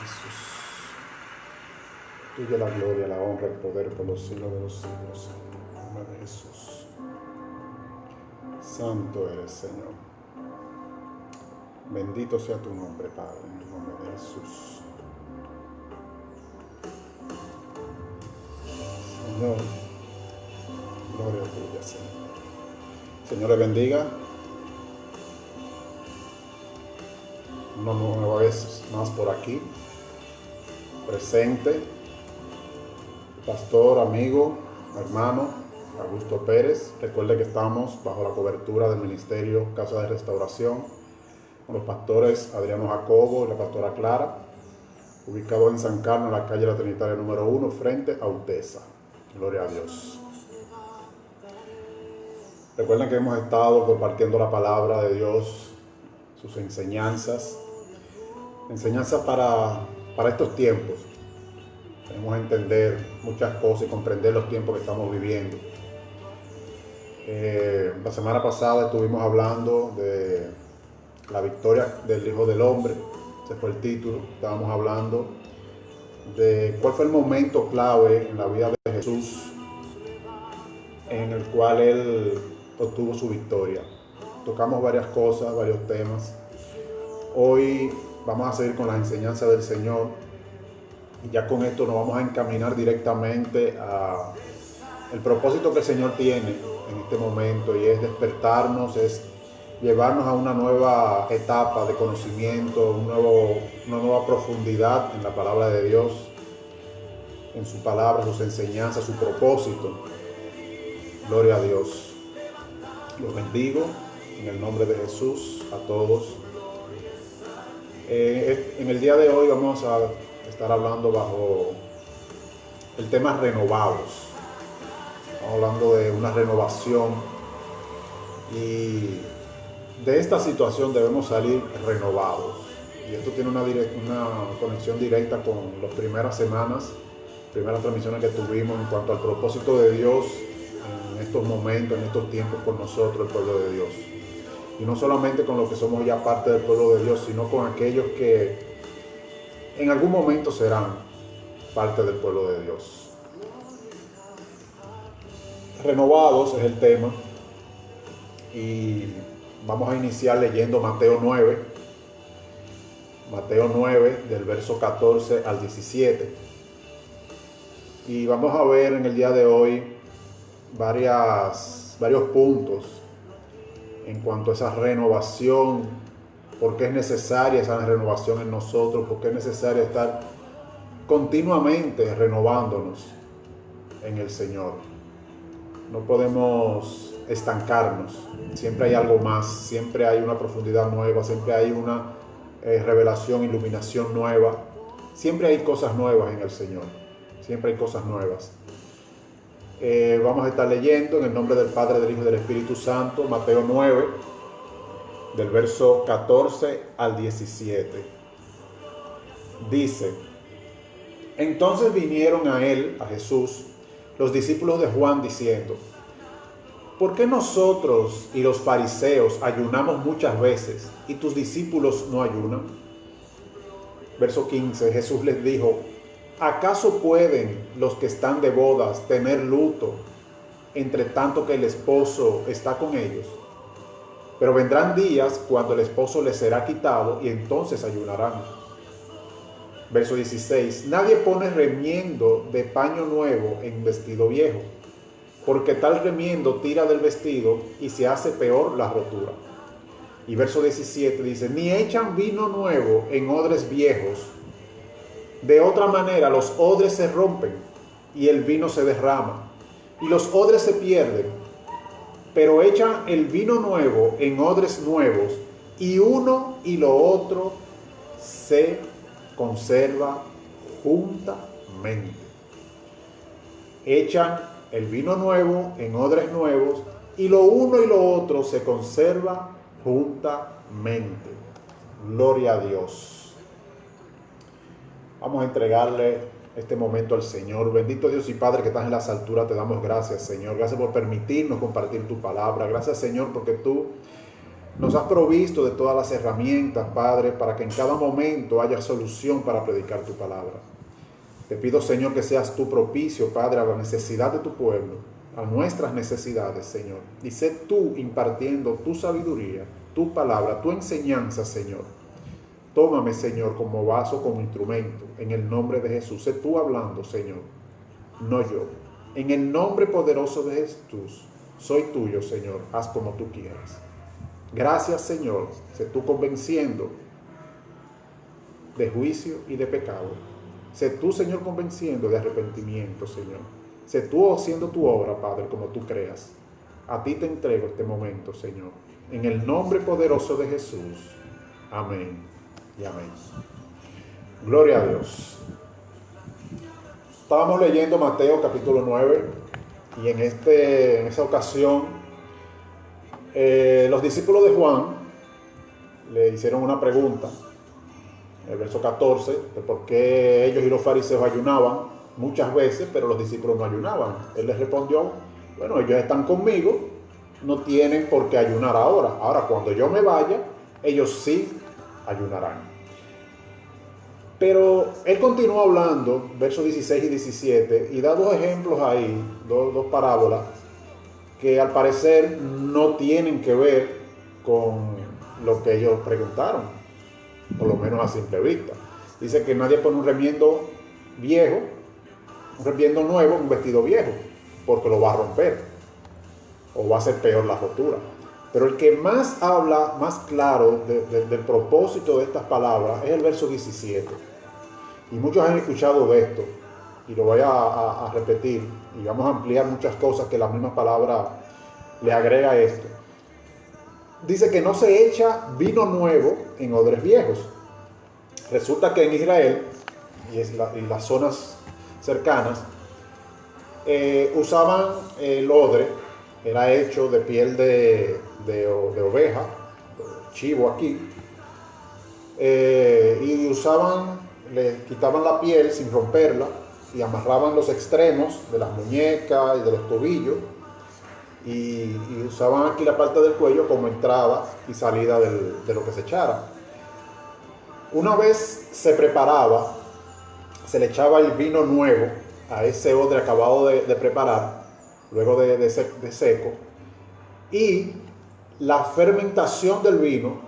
Jesús. Tuya la gloria, la honra, el poder por los siglos de los siglos. En el nombre de Jesús. Santo eres, Señor. Bendito sea tu nombre, Padre, en el nombre de Jesús. Señor, gloria tuya, Señor. Señor le bendiga. Una nueva vez más por aquí, presente, pastor, amigo, hermano Augusto Pérez. Recuerde que estamos bajo la cobertura del Ministerio Casa de Restauración con los pastores Adriano Jacobo y la pastora Clara, ubicado en San Carlos, en la calle La Trinitaria número 1, frente a Utesa. Gloria a Dios. Recuerden que hemos estado compartiendo la palabra de Dios, sus enseñanzas para estos tiempos. Tenemos que entender muchas cosas y comprender los tiempos que estamos viviendo. La semana pasada estuvimos hablando de la victoria del Hijo del Hombre. Ese fue el título. Estábamos hablando de cuál fue el momento clave en la vida de Jesús en el cual Él obtuvo su victoria. Tocamos varias cosas, varios temas. Hoy vamos a seguir con las enseñanzas del Señor y ya con esto nos vamos a encaminar directamente a el propósito que el Señor tiene en este momento, y es despertarnos, es llevarnos a una nueva etapa de conocimiento, una nueva profundidad en la palabra de Dios, en su palabra, sus enseñanzas, su propósito. Gloria a Dios. Los bendigo en el nombre de Jesús a todos. En el día de hoy vamos a estar hablando bajo el tema renovados. Estamos hablando de una renovación, y de esta situación debemos salir renovados. Y esto tiene una conexión directa con las primeras transmisiones que tuvimos en cuanto al propósito de Dios en estos momentos, en estos tiempos con nosotros, el pueblo de Dios. Y no solamente con los que somos ya parte del pueblo de Dios, sino con aquellos que en algún momento serán parte del pueblo de Dios. Renovados es el tema, y vamos a iniciar leyendo Mateo 9 del verso 14 al 17. Y vamos a ver en el día de hoy varios puntos en cuanto a esa renovación, por qué es necesaria esa renovación en nosotros, por qué es necesario estar continuamente renovándonos en el Señor. No podemos estancarnos, siempre hay algo más, siempre hay una profundidad nueva, siempre hay una revelación, iluminación nueva, siempre hay cosas nuevas en el Señor, siempre hay cosas nuevas. Vamos a estar leyendo en el nombre del Padre, del Hijo y del Espíritu Santo, Mateo 9, del verso 14 al 17. Dice: entonces vinieron a él, a Jesús, los discípulos de Juan diciendo: ¿por qué nosotros y los fariseos ayunamos muchas veces y tus discípulos no ayunan? Verso 15, Jesús les dijo: ¿acaso pueden los que están de bodas tener luto entre tanto que el esposo está con ellos? Pero vendrán días cuando el esposo les será quitado y entonces ayunarán. Verso 16, nadie pone remiendo de paño nuevo en vestido viejo, porque tal remiendo tira del vestido y se hace peor la rotura. Y verso 17 dice, ni echan vino nuevo en odres viejos. De otra manera los odres se rompen y el vino se derrama y los odres se pierden. Pero echan el vino nuevo en odres nuevos, y uno y lo otro se conserva juntamente. Echan el vino nuevo en odres nuevos, y lo uno y lo otro se conserva juntamente. Gloria a Dios. Vamos a entregarle este momento al Señor. Bendito Dios y Padre que estás en las alturas, te damos gracias, Señor. Gracias por permitirnos compartir tu palabra. Gracias, Señor, porque tú Nos has provisto de todas las herramientas, Padre, para que en cada momento haya solución para predicar tu palabra. Te pido, Señor, que seas tú propicio, Padre, a la necesidad de tu pueblo, a nuestras necesidades, Señor. Y sé tú impartiendo tu sabiduría, tu palabra, tu enseñanza, Señor. Tómame, Señor, como vaso, como instrumento, en el nombre de Jesús. Sé tú hablando, Señor, no yo. En el nombre poderoso de Jesús, soy tuyo, Señor. Haz como tú quieras. Gracias, Señor. Sé tú convenciendo de juicio y de pecado. Sé tú, Señor, convenciendo de arrepentimiento, Señor. Sé tú haciendo tu obra, Padre, como tú creas. A ti te entrego este momento, Señor. En el nombre poderoso de Jesús. Amén y amén. Gloria a Dios. Estábamos leyendo Mateo capítulo 9 y en esa ocasión los discípulos de Juan le hicieron una pregunta, el verso 14, de por qué ellos y los fariseos ayunaban muchas veces, pero los discípulos no ayunaban. Él les respondió, bueno, ellos están conmigo, no tienen por qué ayunar ahora. Ahora, cuando yo me vaya, ellos sí ayunarán. Pero él continúa hablando, versos 16 y 17, y da dos ejemplos ahí, dos parábolas, que al parecer no tienen que ver con lo que ellos preguntaron, por lo menos a simple vista. Dice que nadie pone un remiendo viejo, un remiendo nuevo, un vestido viejo, porque lo va a romper, o va a ser peor la rotura. Pero el que más habla, más claro del propósito de estas palabras es el verso 17. Y muchos han escuchado de esto, y lo voy a repetir, y vamos a ampliar muchas cosas que la misma palabra le agrega a esto. Dice que no se echa vino nuevo en odres viejos. Resulta que en Israel, y las zonas cercanas, usaban el odre, era hecho de piel de oveja, chivo aquí, y le quitaban la piel sin romperla y amarraban los extremos de las muñecas y de los tobillos y usaban aquí la parte del cuello como entrada y salida de lo que se echara. Una vez se preparaba, se le echaba el vino nuevo a ese odre acabado de preparar, luego de seco, y la fermentación del vino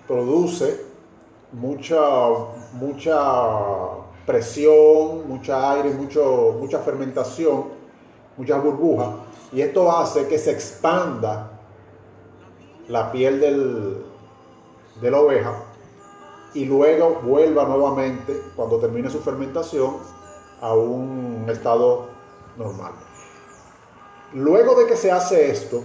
produce mucha presión, mucha aire, mucha fermentación, muchas burbujas, y esto hace que se expanda la piel de la oveja y luego vuelva nuevamente, cuando termine su fermentación, a un estado normal. Luego de que se hace esto,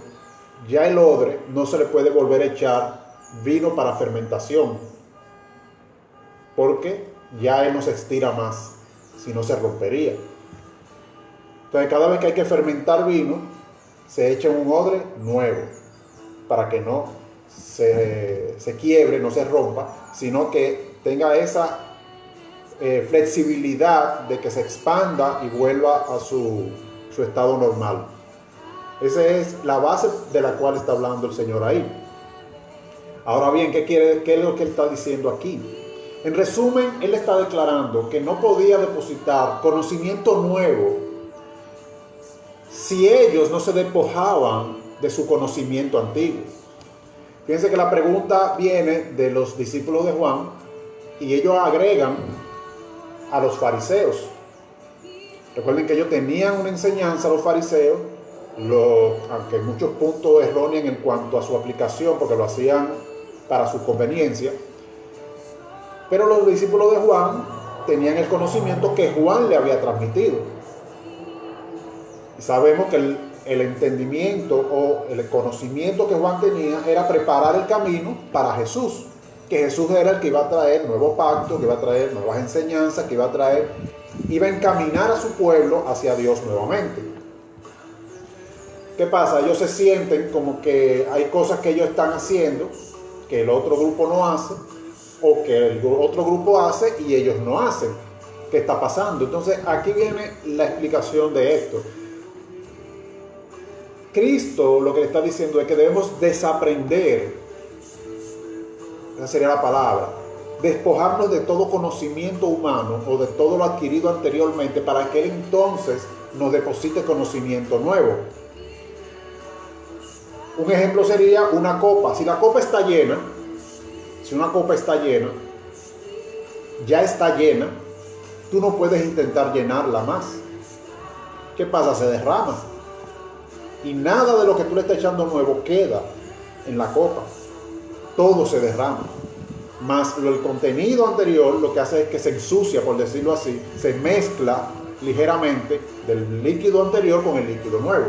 ya el odre no se le puede volver a echar vino para fermentación, porque ya él no se estira más, sino se rompería. Entonces cada vez que hay que fermentar vino, se echa un odre nuevo, para que no se quiebre, no se rompa, sino que tenga esa flexibilidad de que se expanda y vuelva a su estado normal. Esa es la base de la cual está hablando el Señor ahí. Ahora bien, ¿qué es lo que Él está diciendo aquí? En resumen, Él está declarando que no podía depositar conocimiento nuevo si ellos no se despojaban de su conocimiento antiguo. Fíjense que la pregunta viene de los discípulos de Juan y ellos agregan a los fariseos. Recuerden que ellos tenían una enseñanza, los fariseos, aunque en muchos puntos erróneos en cuanto a su aplicación, porque lo hacían para su conveniencia, pero los discípulos de Juan tenían el conocimiento que Juan le había transmitido. Y sabemos que el entendimiento o el conocimiento que Juan tenía era preparar el camino para Jesús, que Jesús era el que iba a traer nuevo pacto, que iba a traer nuevas enseñanzas, que iba a encaminar a su pueblo hacia Dios nuevamente. ¿Qué pasa? Ellos se sienten como que hay cosas que ellos están haciendo que el otro grupo no hace, o que el otro grupo hace y ellos no hacen. ¿Qué está pasando? Entonces aquí viene la explicación de esto. Cristo lo que le está diciendo es que debemos desaprender esa sería la palabra, despojarnos de todo conocimiento humano o de todo lo adquirido anteriormente para que Él entonces nos deposite conocimiento nuevo. Un ejemplo sería una copa. Si una copa está llena, ya está llena, tú no puedes intentar llenarla más. ¿Qué pasa? Se derrama. Y nada de lo que tú le estás echando nuevo queda en la copa. Todo se derrama. Más el contenido anterior lo que hace es que se ensucia, por decirlo así, se mezcla ligeramente del líquido anterior con el líquido nuevo.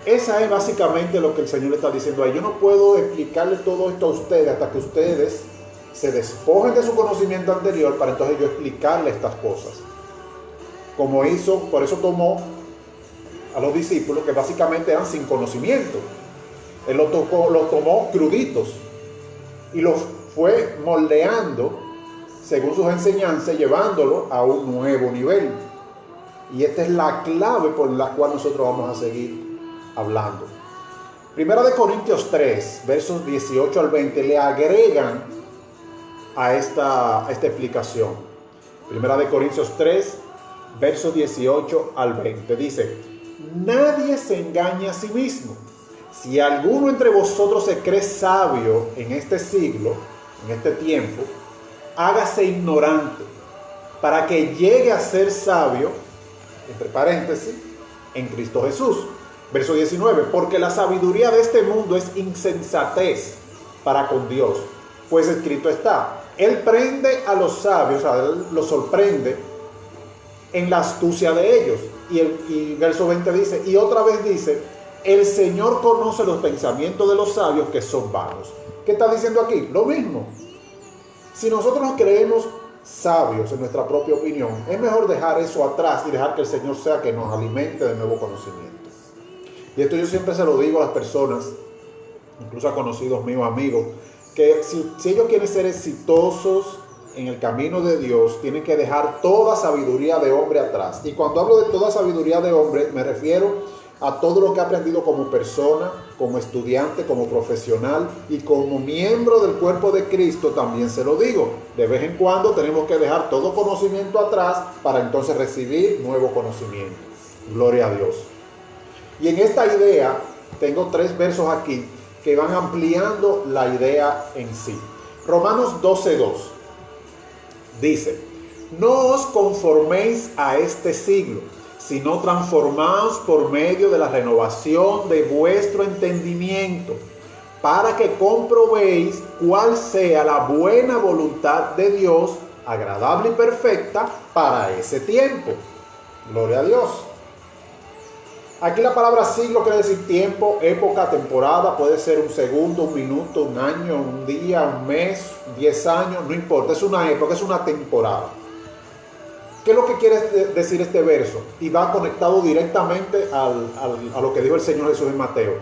Esa es básicamente lo que el Señor le está diciendo ahí. Yo no puedo explicarle todo esto a ustedes hasta que ustedes se despojen de su conocimiento anterior para entonces yo explicarle estas cosas. Como hizo, por eso tomó a los discípulos que básicamente eran sin conocimiento. Él los tomó cruditos y los fue moldeando según sus enseñanzas, llevándolo a un nuevo nivel. Y esta es la clave por la cual nosotros vamos a seguir hablando. Primera de Corintios 3, versos 18 al 20, le agregan a esta explicación. Primera de Corintios 3, versos 18 al 20, dice: nadie se engaña a sí mismo. Si alguno entre vosotros se cree sabio en este siglo, en este tiempo, hágase ignorante, para que llegue a ser sabio, entre paréntesis, en Cristo Jesús. Verso 19, porque la sabiduría de este mundo es insensatez para con Dios, pues escrito está, Él prende a los sabios, Él los sorprende en la astucia de ellos. Y verso 20 dice, y otra vez dice, el Señor conoce los pensamientos de los sabios que son vanos. ¿Qué está diciendo aquí? Lo mismo. Si nosotros nos creemos sabios en nuestra propia opinión, es mejor dejar eso atrás y dejar que el Señor sea que nos alimente de nuevo conocimiento. Y esto yo siempre se lo digo a las personas, incluso a conocidos míos, amigos, que si ellos quieren ser exitosos en el camino de Dios, tienen que dejar toda sabiduría de hombre atrás. Y cuando hablo de toda sabiduría de hombre, me refiero a todo lo que ha aprendido como persona, como estudiante, como profesional y como miembro del cuerpo de Cristo. También se lo digo, de vez en cuando tenemos que dejar todo conocimiento atrás para entonces recibir nuevo conocimiento. Gloria a Dios. Y en esta idea, tengo 3 versos aquí que van ampliando la idea en sí. Romanos 12:2 dice, no os conforméis a este siglo, sino transformaos por medio de la renovación de vuestro entendimiento, para que comprobéis cuál sea la buena voluntad de Dios, agradable y perfecta para ese tiempo. Gloria a Dios. Aquí la palabra siglo quiere decir tiempo, época, temporada, puede ser un segundo, un minuto, un año, un día, un mes, 10 años, no importa, es una época, es una temporada. ¿Qué es lo que quiere decir este verso? Y va conectado directamente a lo que dijo el Señor Jesús en Mateo.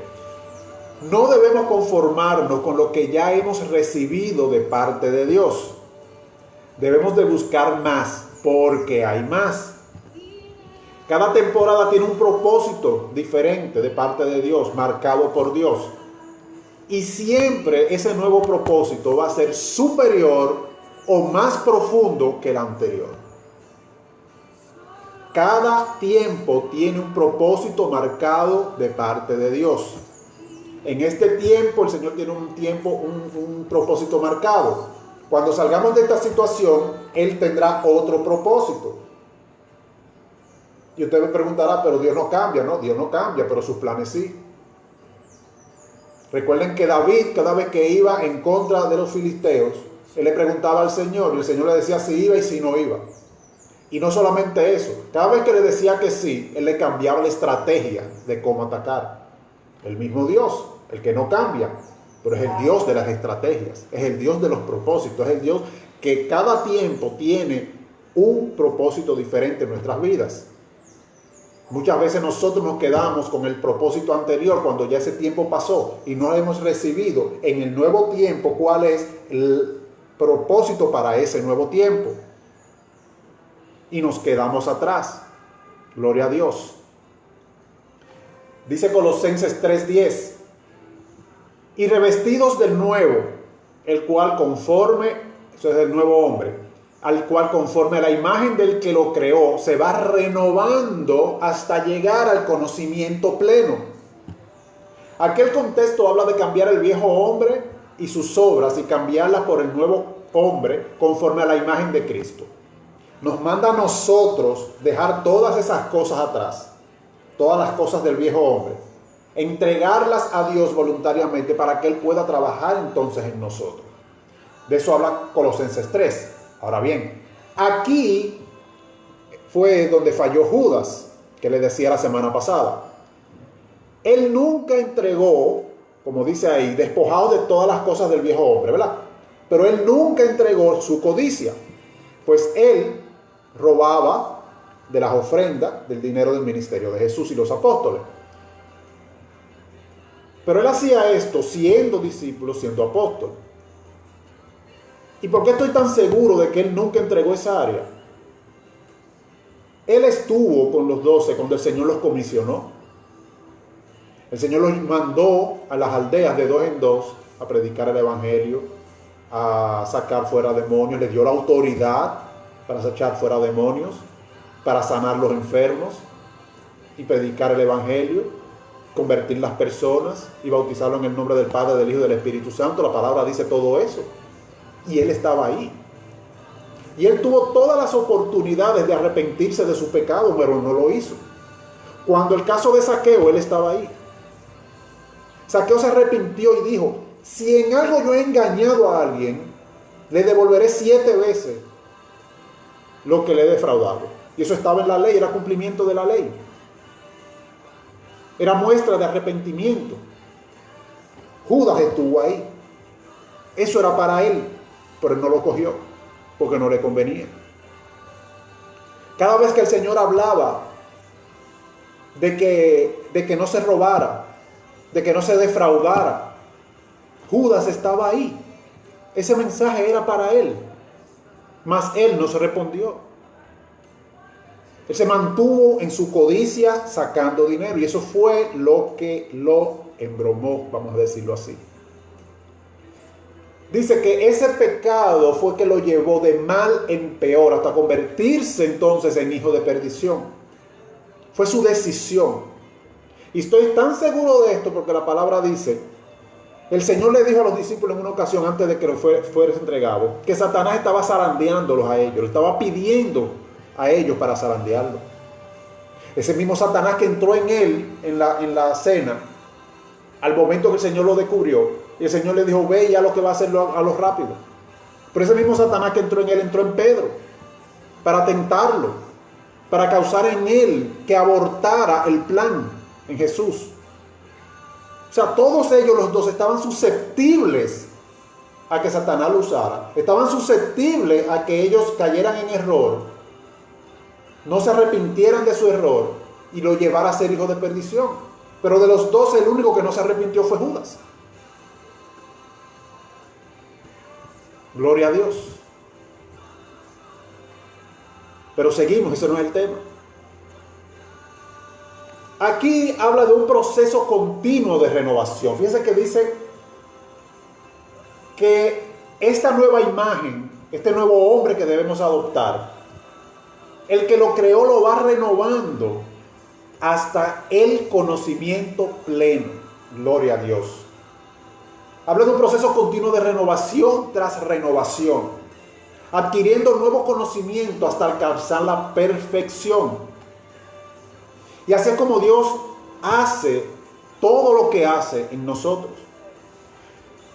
No debemos conformarnos con lo que ya hemos recibido de parte de Dios. Debemos de buscar más, porque hay más. Cada temporada tiene un propósito diferente de parte de Dios, marcado por Dios. Y siempre ese nuevo propósito va a ser superior o más profundo que el anterior. Cada tiempo tiene un propósito marcado de parte de Dios. En este tiempo el Señor tiene un propósito marcado. Cuando salgamos de esta situación, Él tendrá otro propósito. Y usted me preguntará, pero Dios no cambia, ¿no? Dios no cambia, pero sus planes sí. Recuerden que David, cada vez que iba en contra de los filisteos, él le preguntaba al Señor, y el Señor le decía si iba y si no iba. Y no solamente eso, cada vez que le decía que sí, él le cambiaba la estrategia de cómo atacar. El mismo Dios, el que no cambia, pero es el Dios de las estrategias, es el Dios de los propósitos, es el Dios que cada tiempo tiene un propósito diferente en nuestras vidas. Muchas veces nosotros nos quedamos con el propósito anterior cuando ya ese tiempo pasó y no hemos recibido en el nuevo tiempo cuál es el propósito para ese nuevo tiempo. Y nos quedamos atrás. Gloria a Dios. Dice Colosenses 3:10. y revestidos del nuevo, el cual conforme, eso es el nuevo hombre, al cual conforme a la imagen del que lo creó, se va renovando hasta llegar al conocimiento pleno. Aquel contexto habla de cambiar el viejo hombre y sus obras y cambiarlas por el nuevo hombre conforme a la imagen de Cristo. Nos manda a nosotros dejar todas esas cosas atrás, todas las cosas del viejo hombre, entregarlas a Dios voluntariamente para que Él pueda trabajar entonces en nosotros. De eso habla Colosenses 3. Ahora bien, aquí fue donde falló Judas, que le decía la semana pasada. Él nunca entregó, como dice ahí, despojado de todas las cosas del viejo hombre, ¿verdad? Pero él nunca entregó su codicia, pues él robaba de las ofrendas del dinero del ministerio de Jesús y los apóstoles. Pero él hacía esto siendo discípulo, siendo apóstol. ¿Y por qué estoy tan seguro de que él nunca entregó esa área? Él estuvo con los 12 cuando el Señor los comisionó. El Señor los mandó a las aldeas de 2 en 2 a predicar el evangelio, a sacar fuera demonios. Les dio la autoridad para echar fuera demonios, para sanar los enfermos y predicar el evangelio, convertir las personas y bautizarlo en el nombre del Padre, del Hijo y del Espíritu Santo. La palabra dice todo eso. Y él estaba ahí. Y él tuvo todas las oportunidades de arrepentirse de su pecado, pero no lo hizo. Cuando el caso de Zaqueo, él estaba ahí. Zaqueo se arrepintió y dijo: si en algo yo he engañado a alguien, le devolveré 7 veces lo que le he defraudado. Y eso estaba en la ley, era cumplimiento de la ley. Era muestra de arrepentimiento. Judas estuvo ahí. Eso era para él, pero él no lo cogió, porque no le convenía. Cada vez que el Señor hablaba de que no se robara, de que no se defraudara, Judas estaba ahí. Ese mensaje era para él, mas él no se respondió. Él se mantuvo en su codicia sacando dinero, y eso fue lo que lo embromó, vamos a decirlo así. Dice que ese pecado fue que lo llevó de mal en peor, hasta convertirse entonces en hijo de perdición. Fue su decisión. Y estoy tan seguro de esto porque la palabra dice, el Señor le dijo a los discípulos en una ocasión antes de que fuera entregado, que Satanás estaba zarandeándolos a ellos, lo estaba pidiendo a ellos para zarandearlo. Ese mismo Satanás que entró en él en la cena, al momento que el Señor lo descubrió, y el Señor le dijo: ve ya lo que va a hacerlo a lo rápido. Pero ese mismo Satanás que entró en él, entró en Pedro, para tentarlo, para causar en él que abortara el plan en Jesús. O sea, todos ellos, los dos, estaban susceptibles a que Satanás lo usara. Estaban susceptibles a que ellos cayeran en error, no se arrepintieran de su error y lo llevara a ser hijo de perdición. Pero de los dos, el único que no se arrepintió fue Judas. Gloria a Dios. Pero seguimos, ese no es el tema. Aquí habla de un proceso continuo de renovación. Fíjense que dice que esta nueva imagen, este nuevo hombre que debemos adoptar, el que lo creó lo va renovando hasta el conocimiento pleno. Gloria a Dios. Habla de un proceso continuo de renovación tras renovación, adquiriendo nuevo conocimiento hasta alcanzar la perfección. Y así es como Dios hace todo lo que hace en nosotros.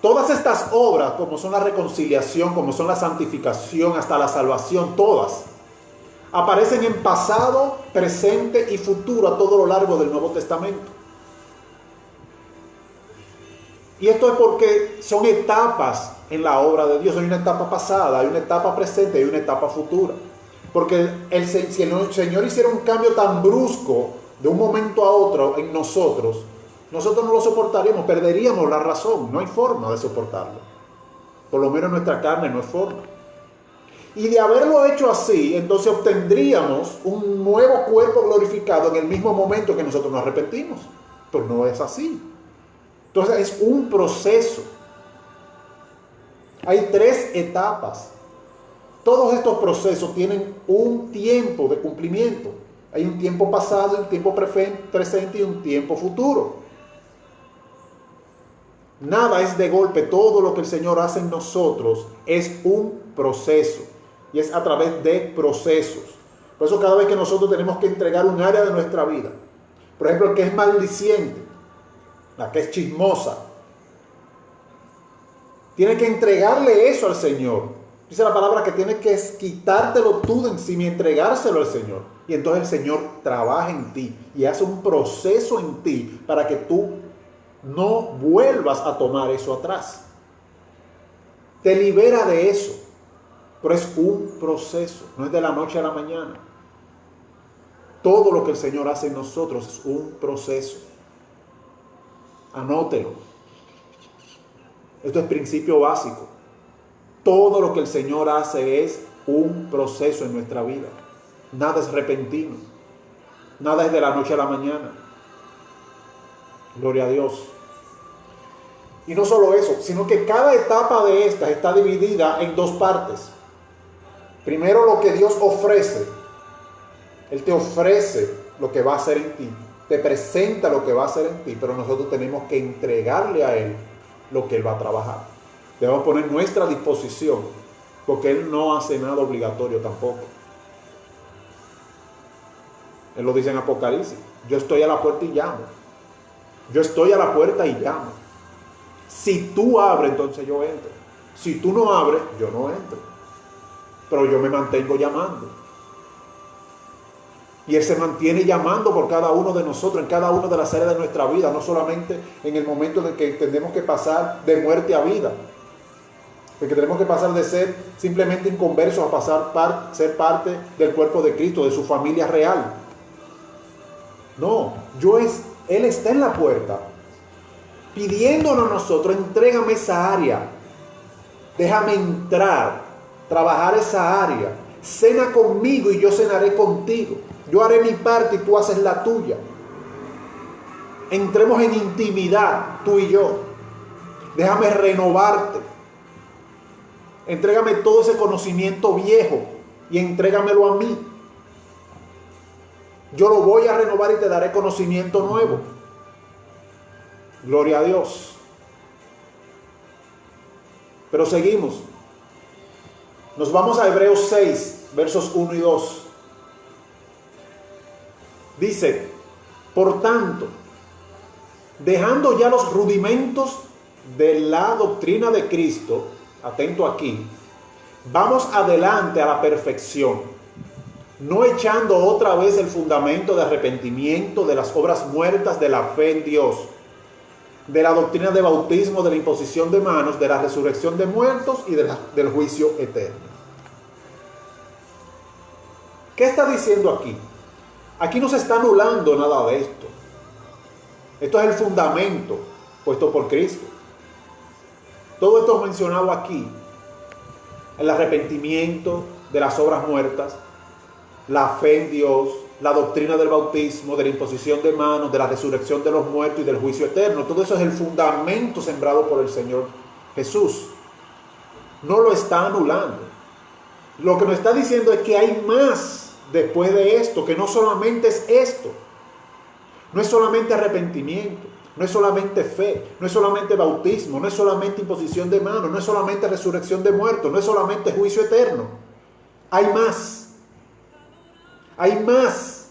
Todas estas obras, como son la reconciliación, como son la santificación, hasta la salvación, todas aparecen en pasado, presente y futuro a todo lo largo del Nuevo Testamento. Y esto es porque son etapas en la obra de Dios. Hay una etapa pasada, hay una etapa presente y una etapa futura. Porque si el Señor hiciera un cambio tan brusco de un momento a otro en nosotros no lo soportaríamos, perderíamos la razón. No hay forma de soportarlo. Por lo menos en nuestra carne no hay forma. Y de haberlo hecho así, entonces obtendríamos un nuevo cuerpo glorificado en el mismo momento que nosotros nos arrepentimos. Pero no es así. Entonces es un proceso. Hay 3 etapas. Todos estos procesos tienen un tiempo de cumplimiento. Hay un tiempo pasado, un tiempo presente y un tiempo futuro. Nada es de golpe. Todo lo que el Señor hace en nosotros es un proceso. Y es a través de procesos. Por eso cada vez que nosotros tenemos que entregar un área de nuestra vida, por ejemplo, el que es maldiciente, la que es chismosa, tiene que entregarle eso al Señor. Dice la palabra que tienes que quitártelo tú de encima y entregárselo al Señor. Y entonces el Señor trabaja en ti y hace un proceso en ti para que tú no vuelvas a tomar eso atrás. Te libera de eso. Pero es un proceso, no es de la noche a la mañana. Todo lo que el Señor hace en nosotros es un proceso. Anótelo. Esto es principio básico. Todo lo que el Señor hace es un proceso en nuestra vida. Nada es repentino. Nada es de la noche a la mañana. Gloria a Dios. Y no solo eso, sino que cada etapa de estas está dividida en 2 partes. Primero, lo que Dios ofrece. Él te ofrece lo que va a hacer en ti. Te presenta lo que va a hacer en ti. Pero nosotros tenemos que entregarle a Él lo que Él va a trabajar. Debemos poner nuestra disposición. Porque Él no hace nada obligatorio tampoco. Él lo dice en Apocalipsis. Yo estoy a la puerta y llamo. Yo estoy a la puerta y llamo. Si tú abres, entonces yo entro. Si tú no abres, yo no entro. Pero yo me mantengo llamando. Y Él se mantiene llamando por cada uno de nosotros, en cada una de las áreas de nuestra vida, no solamente en el momento en el que tenemos que pasar de muerte a vida. Porque tenemos que pasar de ser simplemente inconversos a ser parte del cuerpo de Cristo, de su familia real. No, Él está en la puerta, pidiéndonos a nosotros, entrégame esa área, déjame entrar, trabajar esa área, cena conmigo y yo cenaré contigo, yo haré mi parte y tú haces la tuya. Entremos en intimidad, tú y yo, déjame renovarte, entrégame todo ese conocimiento viejo y entrégamelo a mí. Yo lo voy a renovar y te daré conocimiento nuevo. Gloria a Dios. Pero seguimos. Nos vamos a Hebreos 6, versos 1 y 2. Dice, por tanto, dejando ya los rudimentos de la doctrina de Cristo, atento aquí, vamos adelante a la perfección, no echando otra vez el fundamento de arrepentimiento de las obras muertas de la fe en Dios, de la doctrina de bautismo, de la imposición de manos, de la resurrección de muertos y del juicio eterno. ¿Qué está diciendo aquí? Aquí no se está anulando nada de esto. Esto es el fundamento puesto por Cristo. Todo esto mencionado aquí, el arrepentimiento de las obras muertas, la fe en Dios, la doctrina del bautismo, de la imposición de manos, de la resurrección de los muertos y del juicio eterno. Todo eso es el fundamento sembrado por el Señor Jesús. No lo está anulando. Lo que nos está diciendo es que hay más después de esto, que no solamente es esto. No es solamente arrepentimiento, no es solamente fe, no es solamente bautismo, no es solamente imposición de manos, no es solamente resurrección de muertos, no es solamente juicio eterno. Hay más. Hay más.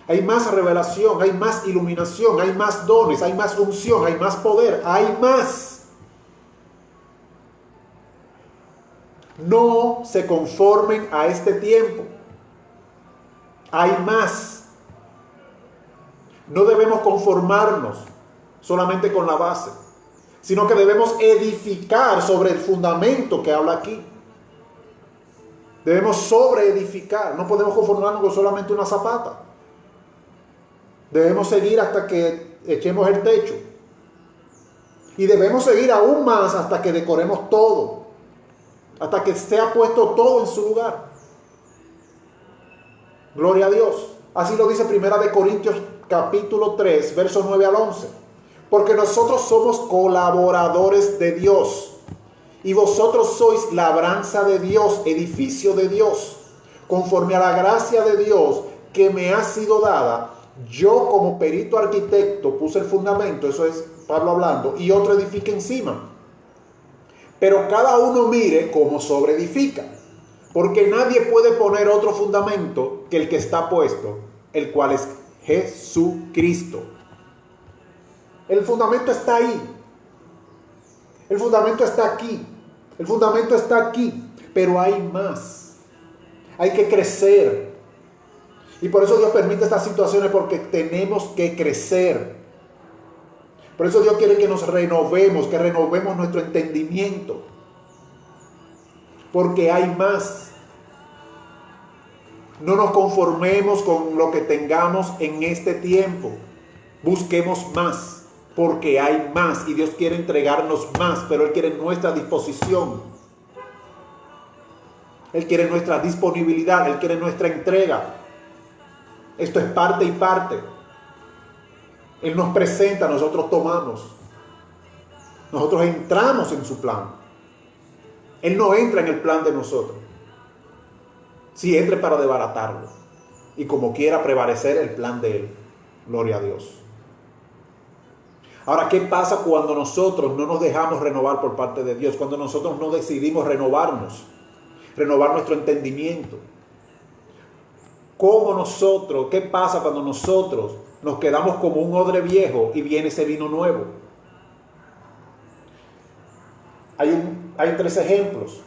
Hay más revelación, hay más iluminación, hay más dones, hay más unción, hay más poder, hay más. No se conformen a este tiempo. Hay más. No debemos conformarnos solamente con la base, sino que debemos edificar sobre el fundamento que habla aquí. Debemos sobreedificar. No podemos conformarnos con solamente una zapata. Debemos seguir hasta que echemos el techo. Y debemos seguir aún más hasta que decoremos todo. Hasta que sea puesto todo en su lugar. Gloria a Dios. Así lo dice 1 Corintios capítulo 3, versos 9 al 11. Porque nosotros somos colaboradores de Dios. Y vosotros sois labranza de Dios, edificio de Dios. Conforme a la gracia de Dios que me ha sido dada, yo como perito arquitecto puse el fundamento, eso es Pablo hablando, y otro edifica encima. Pero cada uno mire cómo sobreedifica. Porque nadie puede poner otro fundamento que el que está puesto, el cual es Jesucristo. El fundamento está ahí. El fundamento está aquí. El fundamento está aquí. Pero hay más. Hay que crecer. Y por eso Dios permite estas situaciones, porque tenemos que crecer. Por eso Dios quiere que nos renovemos, que renovemos nuestro entendimiento. Porque hay más. No nos conformemos con lo que tengamos en este tiempo. Busquemos más. Porque hay más y Dios quiere entregarnos más, pero Él quiere nuestra disposición. Él quiere nuestra disponibilidad, Él quiere nuestra entrega. Esto es parte y parte. Él nos presenta, nosotros tomamos. Nosotros entramos en su plan. Él no entra en el plan de nosotros. Si entre para desbaratarlo. Y como quiera prevalecer el plan de Él. Gloria a Dios. Ahora, ¿qué pasa cuando nosotros no nos dejamos renovar por parte de Dios? Cuando nosotros no decidimos renovarnos, renovar nuestro entendimiento. ¿Qué pasa cuando nosotros nos quedamos como un odre viejo y viene ese vino nuevo? Hay 3 ejemplos.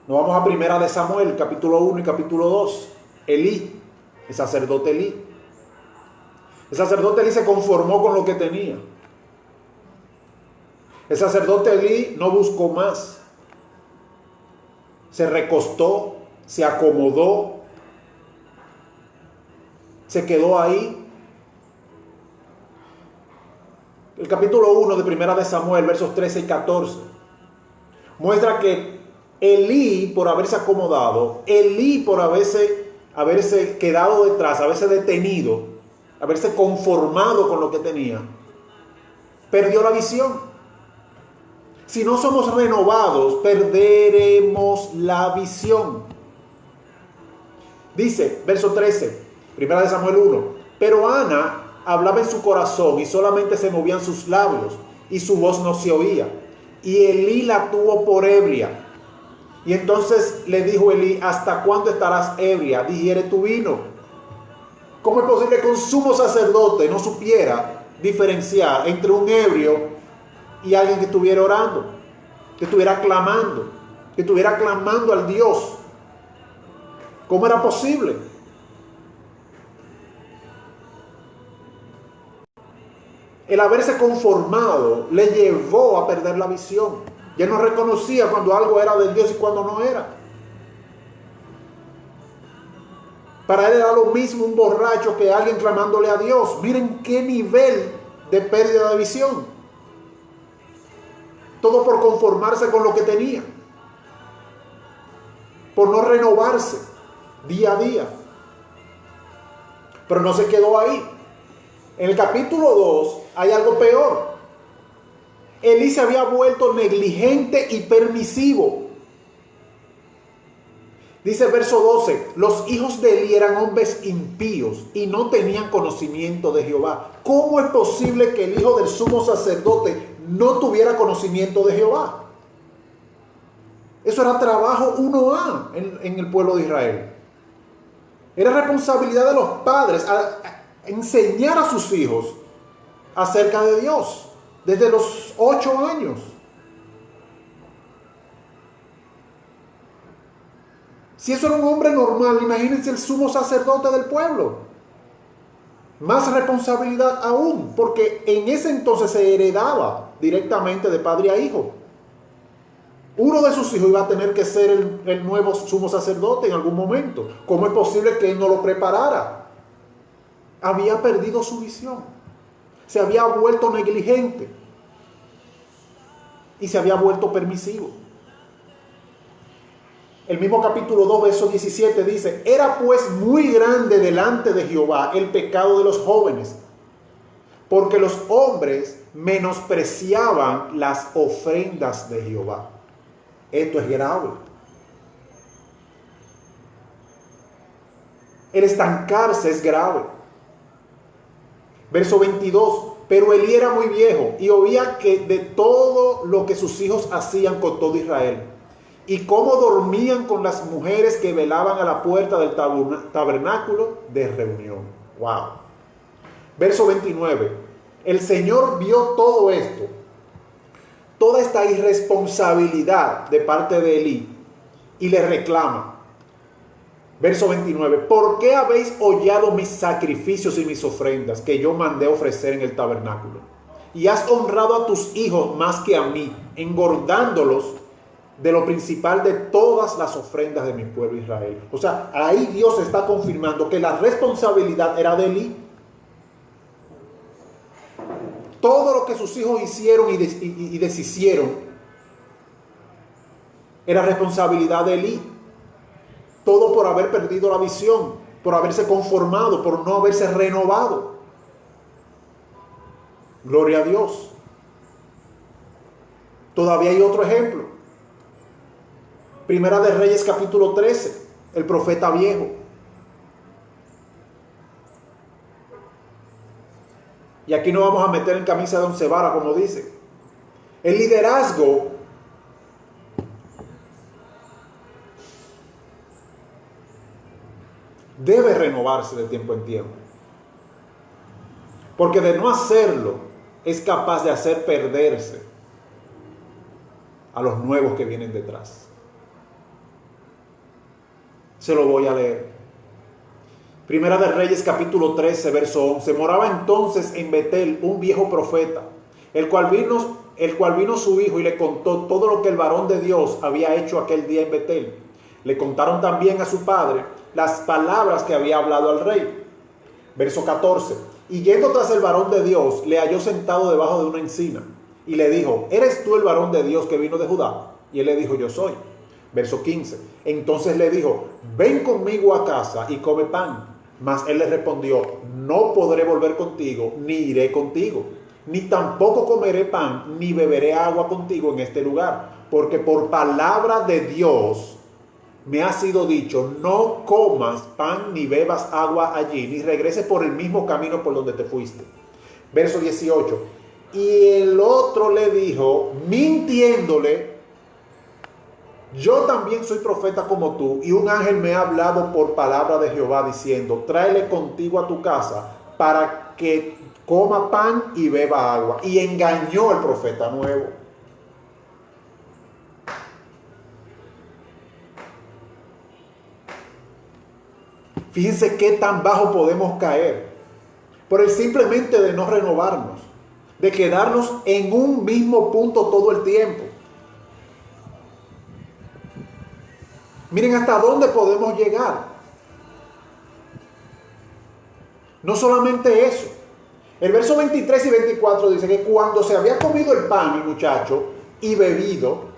Nos vamos a Primera de Samuel, capítulo 1 y capítulo 2. Elí, el sacerdote Elí. El sacerdote Elí se conformó con lo que tenía. El sacerdote Elí no buscó más. Se recostó, se acomodó, se quedó ahí. El capítulo 1 de Primera de Samuel, versos 13 y 14, muestra que Elí, por haberse acomodado, Elí, por haberse quedado detrás, haberse detenido, haberse conformado con lo que tenía, perdió la visión. Si no somos renovados, perderemos la visión. Dice, verso 13, Primera de Samuel 1, pero Ana hablaba en su corazón y solamente se movían sus labios y su voz no se oía. Y Elí la tuvo por ebria. Y entonces le dijo Elí, ¿hasta cuándo estarás ebria? Digiere tu vino. ¿Cómo es posible que un sumo sacerdote no supiera diferenciar entre un ebrio y alguien que estuviera orando, que estuviera clamando al Dios? ¿Cómo era posible? El haberse conformado le llevó a perder la visión. Ya no reconocía cuando algo era de Dios y cuando no era. Para él era lo mismo un borracho que alguien clamándole a Dios. Miren qué nivel de pérdida de visión. Todo por conformarse con lo que tenía. Por no renovarse día a día. Pero no se quedó ahí. En el capítulo 2 hay algo peor. Elí se había vuelto negligente y permisivo. Dice el verso 12, los hijos de Elí eran hombres impíos y no tenían conocimiento de Jehová. ¿Cómo es posible que el hijo del sumo sacerdote no tuviera conocimiento de Jehová? Eso era trabajo 1A en el pueblo de Israel. Era responsabilidad de los padres a enseñar a sus hijos acerca de Dios desde los 8 años. Si eso era un hombre normal, imagínense el sumo sacerdote del pueblo. Más responsabilidad aún, porque en ese entonces se heredaba directamente de padre a hijo. Uno de sus hijos iba a tener que ser el nuevo sumo sacerdote en algún momento. ¿Cómo es posible que él no lo preparara? Había perdido su visión. Se había vuelto negligente. Y se había vuelto permisivo. El mismo capítulo 2, verso 17 dice, era pues muy grande delante de Jehová el pecado de los jóvenes, porque los hombres menospreciaban las ofrendas de Jehová. Esto es grave. El estancarse es grave. Verso 22. Pero Elí era muy viejo y oía que de todo lo que sus hijos hacían con todo Israel, y cómo dormían con las mujeres que velaban a la puerta del tabernáculo de reunión. Wow. Verso 29. El Señor vio todo esto, toda esta irresponsabilidad de parte de Elí, y le reclama. Verso 29. ¿Por qué habéis hollado mis sacrificios y mis ofrendas que yo mandé ofrecer en el tabernáculo? Y has honrado a tus hijos más que a mí, engordándolos de lo principal de todas las ofrendas de mi pueblo Israel. O sea, ahí Dios está confirmando que la responsabilidad era de Elí. Todo lo que sus hijos hicieron y deshicieron era responsabilidad de Elí. Todo por haber perdido la visión, por haberse conformado, por no haberse renovado. Gloria a Dios. Todavía hay otro ejemplo. Primera de Reyes capítulo 13, el profeta viejo. Y aquí no vamos a meter en camisa de once varas, como dice. El liderazgo debe renovarse de tiempo en tiempo. Porque de no hacerlo, es capaz de hacer perderse a los nuevos que vienen detrás. Se lo voy a leer. Primera de Reyes capítulo 13, verso 11. Moraba entonces en Betel un viejo profeta, el cual vino su hijo y le contó todo lo que el varón de Dios había hecho aquel día en Betel. Le contaron también a su padre las palabras que había hablado al rey. Verso 14. Y yendo tras el varón de Dios, le halló sentado debajo de una encina. Y le dijo, ¿eres tú el varón de Dios que vino de Judá? Y él le dijo, yo soy. Verso 15. Entonces le dijo, ven conmigo a casa y come pan. Mas él le respondió, no podré volver contigo, ni iré contigo. Ni tampoco comeré pan, ni beberé agua contigo en este lugar. Porque por palabra de Dios me ha sido dicho, no comas pan ni bebas agua allí, ni regreses por el mismo camino por donde te fuiste. Verso 18. Y el otro le dijo, mintiéndole, yo también soy profeta como tú, y un ángel me ha hablado por palabra de Jehová, diciendo, tráele contigo a tu casa, para que coma pan y beba agua. Y engañó al profeta nuevo. Fíjense qué tan bajo podemos caer por el simplemente de no renovarnos, de quedarnos en un mismo punto todo el tiempo. Miren hasta dónde podemos llegar. No solamente eso. El verso 23 y 24 dice que cuando se había comido el pan, el muchacho, y bebido,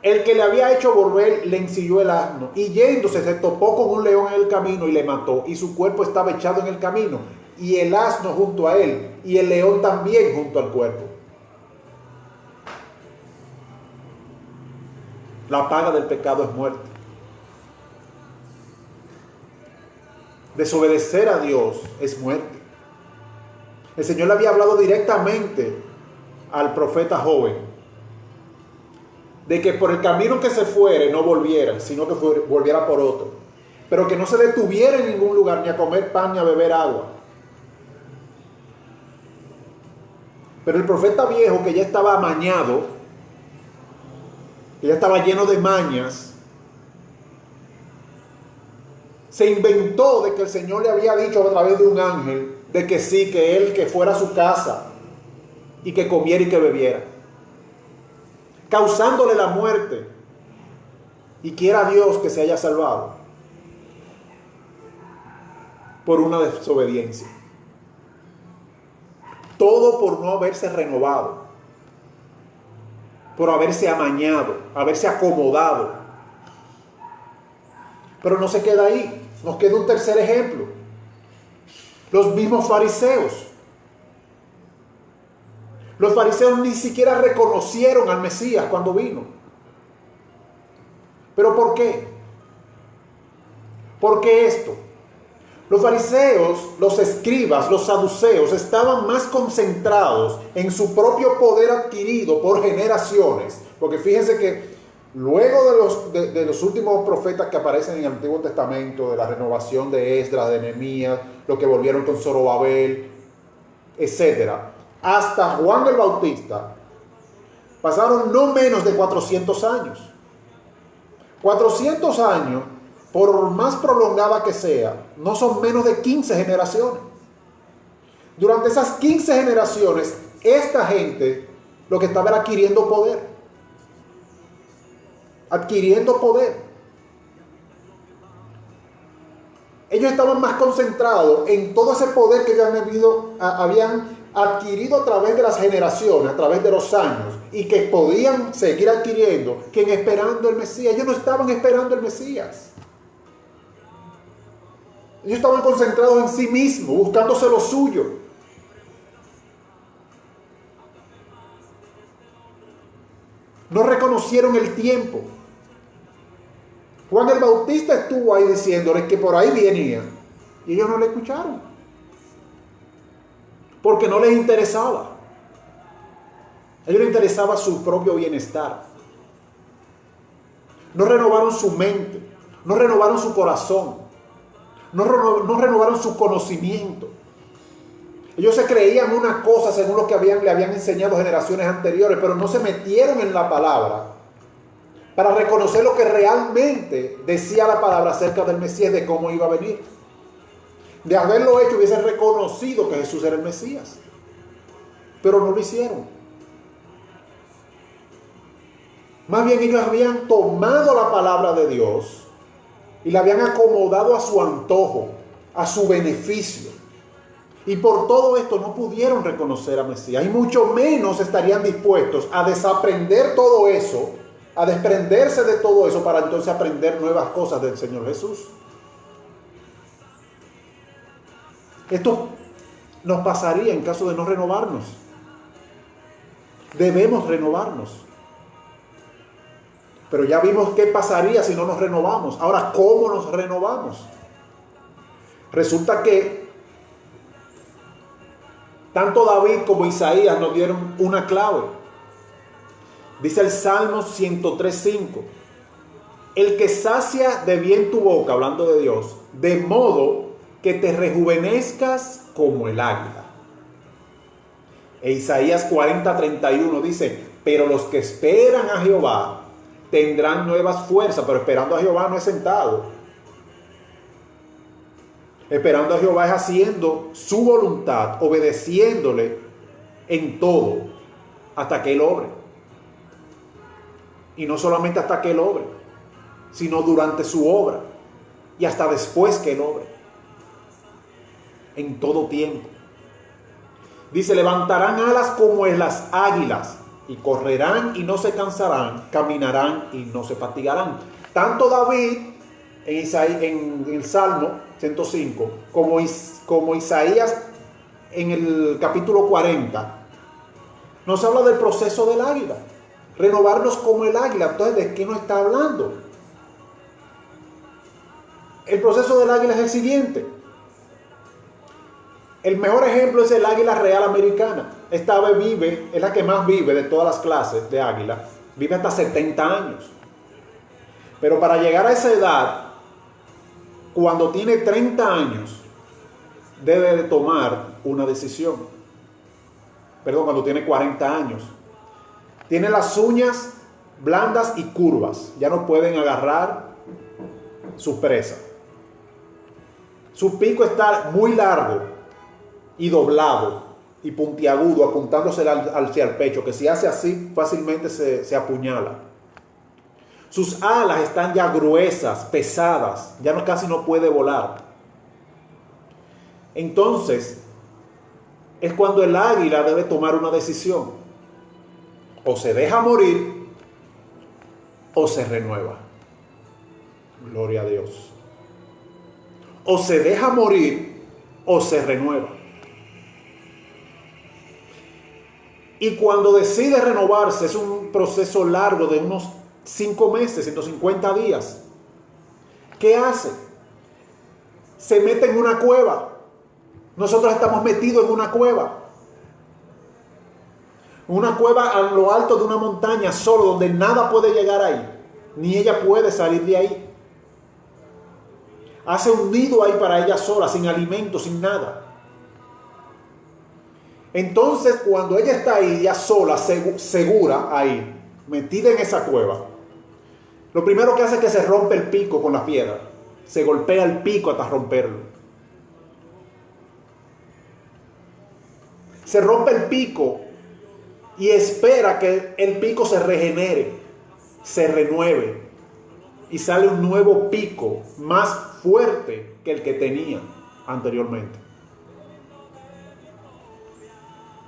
el que le había hecho volver le ensilló el asno, y yéndose se topó con un león en el camino y le mató, y su cuerpo estaba echado en el camino, y el asno junto a él, y el león también junto al cuerpo. La paga del pecado es muerte. Desobedecer a Dios es muerte. El Señor le había hablado directamente al profeta joven de que por el camino que se fuere no volviera, sino que volviera por otro, pero que no se detuviera en ningún lugar ni a comer pan ni a beber agua. Pero el profeta viejo, que ya estaba amañado, que ya estaba lleno de mañas, se inventó de que el Señor le había dicho a través de un ángel de que sí, que él, que fuera a su casa y que comiera y que bebiera, causándole la muerte, y quiera Dios que se haya salvado por una desobediencia. Todo por no haberse renovado, por haberse amañado, haberse acomodado. Pero no se queda ahí. Nos queda un tercer ejemplo. Los mismos fariseos. Los fariseos ni siquiera reconocieron al Mesías cuando vino. ¿Pero por qué? ¿Por qué esto? Los fariseos, los escribas, los saduceos estaban más concentrados en su propio poder adquirido por generaciones. Porque fíjense que luego de los últimos profetas que aparecen en el Antiguo Testamento, de la renovación de Esdras, de Nehemías, lo que volvieron con Zorobabel, etc., hasta Juan el Bautista, pasaron no menos de 400 años. 400 años, por más prolongada que sea, no son menos de 15 generaciones. Durante esas 15 generaciones, esta gente lo que estaba era adquiriendo poder. Adquiriendo poder. Ellos estaban más concentrados en todo ese poder que habían adquirido a través de las generaciones, a través de los años, y que podían seguir adquiriendo, que en esperando el Mesías. Ellos no estaban esperando el Mesías. Ellos estaban concentrados en sí mismos, buscándose lo suyo. No reconocieron el tiempo. Juan el Bautista estuvo ahí diciéndoles que por ahí venía, y ellos no le escucharon, porque no les interesaba. A ellos les interesaba su propio bienestar. No renovaron su mente, no renovaron su corazón, no renovaron su conocimiento. Ellos se creían una cosa según lo que le habían enseñado generaciones anteriores, pero no se metieron en la palabra para reconocer lo que realmente decía la palabra acerca del Mesías, de cómo iba a venir. De haberlo hecho, hubiesen reconocido que Jesús era el Mesías, pero no lo hicieron. Más bien ellos habían tomado la palabra de Dios y la habían acomodado a su antojo, a su beneficio. Y por todo esto no pudieron reconocer a Mesías, y mucho menos estarían dispuestos a desaprender todo eso, a desprenderse de todo eso para entonces aprender nuevas cosas del Señor Jesús. Esto nos pasaría en caso de no renovarnos. Debemos renovarnos. Pero ya vimos qué pasaría si no nos renovamos. Ahora, ¿cómo nos renovamos? Resulta que tanto David como Isaías nos dieron una clave. Dice el Salmo 103:5: el que sacia de bien tu boca, hablando de Dios, de modo que te rejuvenezcas como el águila. E Isaías 40:31 dice: pero los que esperan a Jehová tendrán nuevas fuerzas. Pero esperando a Jehová no es sentado. Esperando a Jehová es haciendo su voluntad, obedeciéndole en todo, hasta que Él obre. Y no solamente hasta que Él obre, sino durante su obra y hasta después que Él obre. En todo tiempo. Dice: levantarán alas como en las águilas, y correrán y no se cansarán, caminarán y no se fatigarán. Tanto David en el Salmo 105 como Isaías en el capítulo 40 nos habla del proceso del águila. Renovarnos como el águila. Entonces, ¿de qué nos está hablando? El proceso del águila es el siguiente. El mejor ejemplo es el águila real americana. Esta ave vive, es la que más vive de todas las clases de águila. Vive hasta 70 años. Pero para llegar a esa edad, cuando tiene 30 años, debe de tomar una decisión. Perdón, cuando tiene 40 años. Tiene las uñas blandas y curvas. Ya no pueden agarrar su presa. Su pico está muy largo y doblado y puntiagudo, apuntándose hacia el pecho, que si hace así fácilmente se apuñala. Sus alas están ya gruesas, pesadas, ya casi no puede volar. Entonces, es cuando el águila debe tomar una decisión. O se deja morir, o se renueva. Gloria a Dios. O se deja morir, o se renueva. Y cuando decide renovarse, es un proceso largo de unos 5 meses, 150 días. ¿Qué hace? Se mete en una cueva. Nosotros estamos metidos en una cueva. Una cueva a lo alto de una montaña solo, donde nada puede llegar ahí. Ni ella puede salir de ahí. Hace un nido ahí para ella sola, sin alimento, sin nada. Entonces, cuando ella está ahí, ya sola, segura, ahí, metida en esa cueva, lo primero que hace es que se rompe el pico con la piedra. Se golpea el pico hasta romperlo. Se rompe el pico y espera que el pico se regenere, se renueve y sale un nuevo pico más fuerte que el que tenía anteriormente.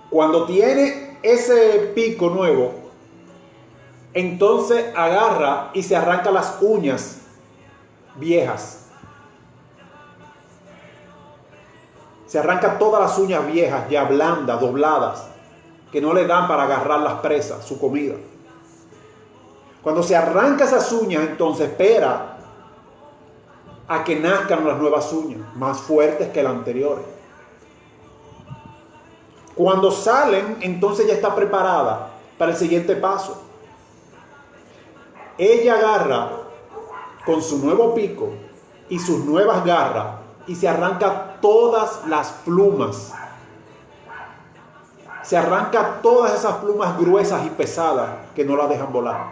Cuando tiene ese pico nuevo, entonces agarra y se arranca las uñas viejas. Se arranca todas las uñas viejas, ya blandas, dobladas, que no le dan para agarrar las presas, su comida. Cuando se arranca esas uñas, entonces espera a que nazcan las nuevas uñas, más fuertes que las anteriores. Cuando salen, entonces ya está preparada para el siguiente paso. Ella agarra con su nuevo pico y sus nuevas garras y se arranca todas las plumas. Se arranca todas esas plumas gruesas y pesadas que no la dejan volar.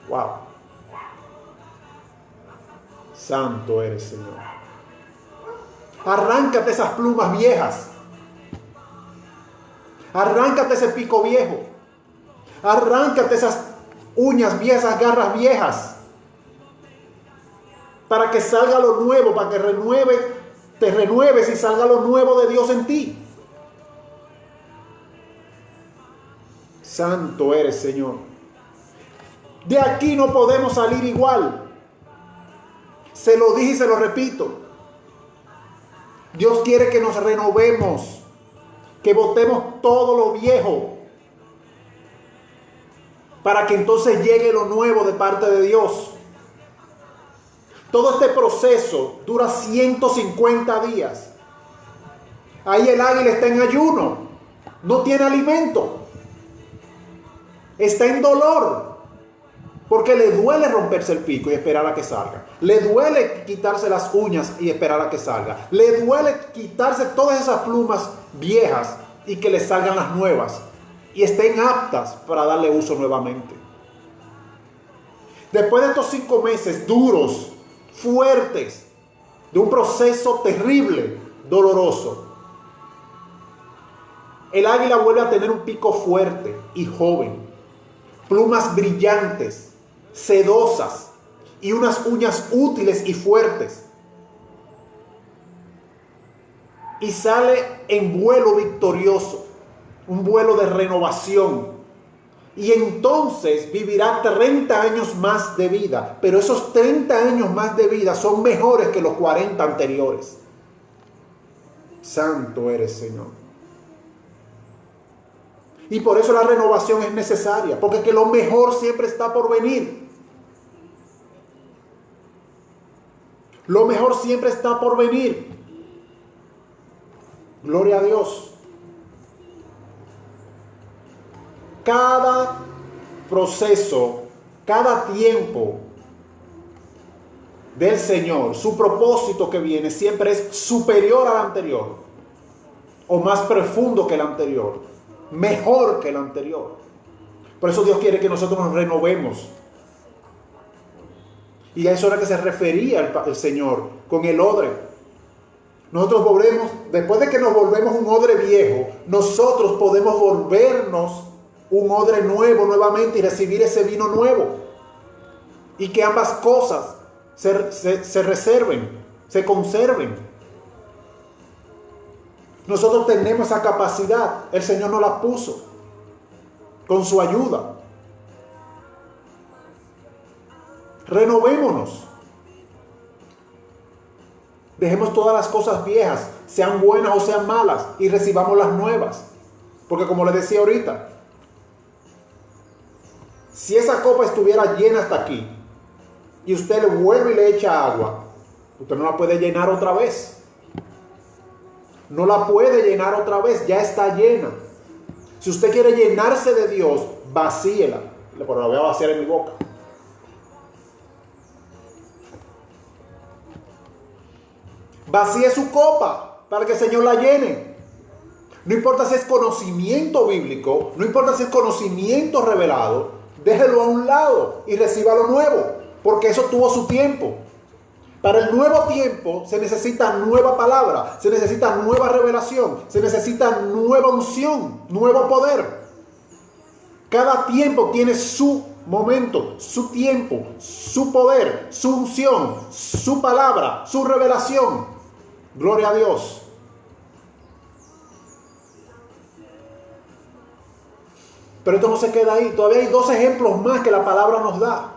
Wow. Santo eres, Señor. Arráncate esas plumas viejas. Arráncate ese pico viejo. Arráncate esas uñas viejas, esas garras viejas. Para que salga lo nuevo, para que te renueves y salga lo nuevo de Dios en ti. Santo eres, Señor. De aquí no podemos salir igual. Se lo dije y se lo repito. Dios quiere que nos renovemos, que botemos todo lo viejo, para que entonces llegue lo nuevo de parte de Dios. Todo este proceso dura 150 días. Ahí el águila está en ayuno, no tiene alimento, está en dolor, porque le duele romperse el pico y esperar a que salga. Le duele quitarse las uñas y esperar a que salga. Le duele quitarse todas esas plumas viejas y que le salgan las nuevas y estén aptas para darle uso nuevamente. Después de estos 5 meses duros, fuertes, de un proceso terrible, doloroso, el águila vuelve a tener un pico fuerte y joven, plumas brillantes, sedosas y unas uñas útiles y fuertes. Y sale en vuelo victorioso, un vuelo de renovación. Y entonces vivirá 30 años más de vida, pero esos 30 años más de vida son mejores que los 40 anteriores. Santo eres, Señor. Y por eso la renovación es necesaria, porque que lo mejor siempre está por venir. Lo mejor siempre está por venir. Gloria a Dios. Cada proceso, cada tiempo del Señor, su propósito que viene siempre es superior al anterior, o más profundo que el anterior, mejor que el anterior. Por eso Dios quiere que nosotros nos renovemos. Y a eso era que se refería el Señor con el odre. Nosotros volvemos, después de que nos volvemos un odre viejo, nosotros podemos volvernos un odre nuevo nuevamente y recibir ese vino nuevo. Y que ambas cosas se reserven, se conserven. Nosotros tenemos esa capacidad, el Señor nos la puso con su ayuda. Renovémonos. Dejemos todas las cosas viejas, sean buenas o sean malas, y recibamos las nuevas. Porque como les decía ahorita, si esa copa estuviera llena hasta aquí, y usted le vuelve y le echa agua, usted no la puede llenar otra vez. No la puede llenar otra vez, ya está llena. Si usted quiere llenarse de Dios, vacíela. Pero la voy a vaciar en mi boca. Vacíe su copa para que el Señor la llene. No importa si es conocimiento bíblico, no importa si es conocimiento revelado, déjelo a un lado y reciba lo nuevo, porque eso tuvo su tiempo. Para el nuevo tiempo se necesita nueva palabra, se necesita nueva revelación, se necesita nueva unción, nuevo poder. Cada tiempo tiene su momento, su tiempo, su poder, su unción, su palabra, su revelación. Gloria a Dios. Pero esto no se queda ahí. Todavía hay 2 ejemplos más que la palabra nos da.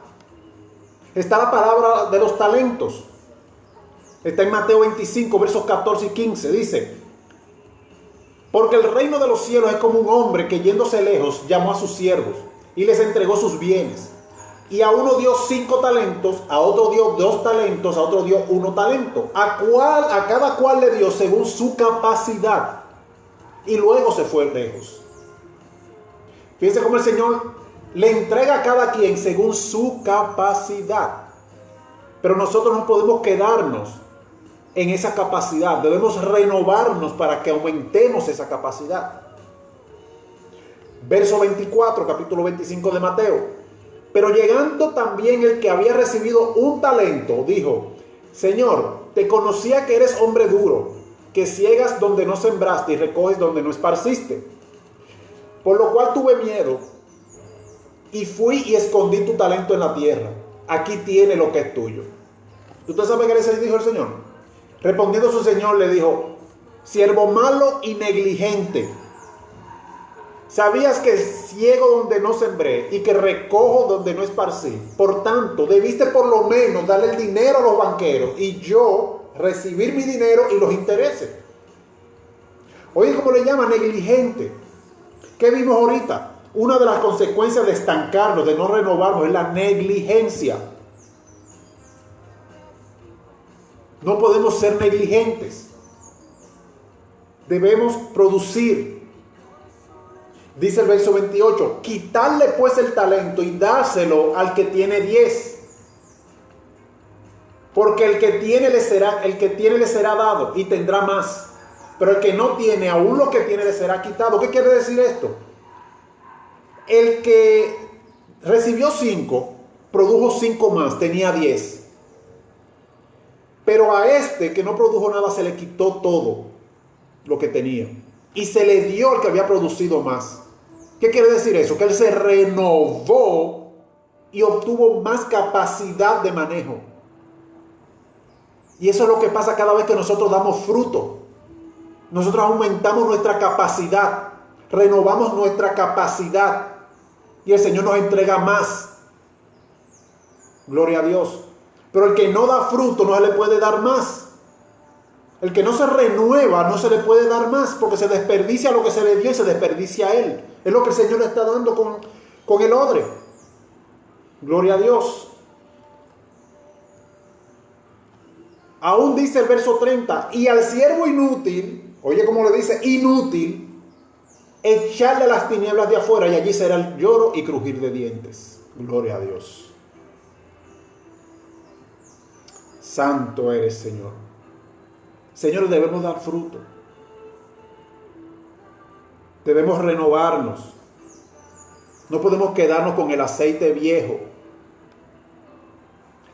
Está la palabra de los talentos. Está en Mateo 25, versos 14 y 15. Dice: porque el reino de los cielos es como un hombre que yéndose lejos llamó a sus siervos y les entregó sus bienes. Y a uno dio 5 talentos, a otro dio 2 talentos, a otro dio 1 talento. A cada cual le dio según su capacidad. Y luego se fue lejos. Fíjense cómo el Señor le entrega a cada quien según su capacidad. Pero nosotros no podemos quedarnos en esa capacidad. Debemos renovarnos para que aumentemos esa capacidad. Verso 24, capítulo 25 de Mateo. Pero llegando también el que había recibido 1 talento, dijo: Señor, te conocía que eres hombre duro, que ciegas donde no sembraste y recoges donde no esparciste. Por lo cual tuve miedo y fui y escondí tu talento en la tierra. Aquí tiene lo que es tuyo. ¿Usted sabe qué le dijo el Señor? Respondiendo su Señor le dijo: siervo malo y negligente, sabías que ciego donde no sembré y que recojo donde no esparcí. Por tanto, debiste por lo menos darle el dinero a los banqueros y yo recibir mi dinero y los intereses. Oye, ¿cómo le llama? Negligente. ¿Qué vimos ahorita? Una de las consecuencias de estancarnos, de no renovarnos, es la negligencia. No podemos ser negligentes. Debemos producir. Dice el verso 28, quitarle pues el talento y dárselo al que tiene 10. Porque el que tiene le será dado y tendrá más. Pero el que no tiene, aún lo que tiene le será quitado. ¿Qué quiere decir esto? El que recibió 5, produjo 5 más, tenía 10. Pero a este que no produjo nada se le quitó todo lo que tenía. Y se le dio al que había producido más. ¿Qué quiere decir eso? Que él se renovó y obtuvo más capacidad de manejo. Y eso es lo que pasa cada vez que nosotros damos fruto. Nosotros aumentamos nuestra capacidad, renovamos nuestra capacidad y el Señor nos entrega más. Gloria a Dios. Pero el que no da fruto no se le puede dar más. El que no se renueva no se le puede dar más porque se desperdicia lo que se le dio y se desperdicia a él. Es lo que el Señor le está dando con el odre. Gloria a Dios. Aún dice el verso 30, y al siervo inútil, oye cómo le dice, inútil, echarle a las tinieblas de afuera y allí será el lloro y crujir de dientes. Gloria a Dios. Santo eres, Señor. Señor, debemos dar fruto. Debemos renovarnos. No podemos quedarnos con el aceite viejo.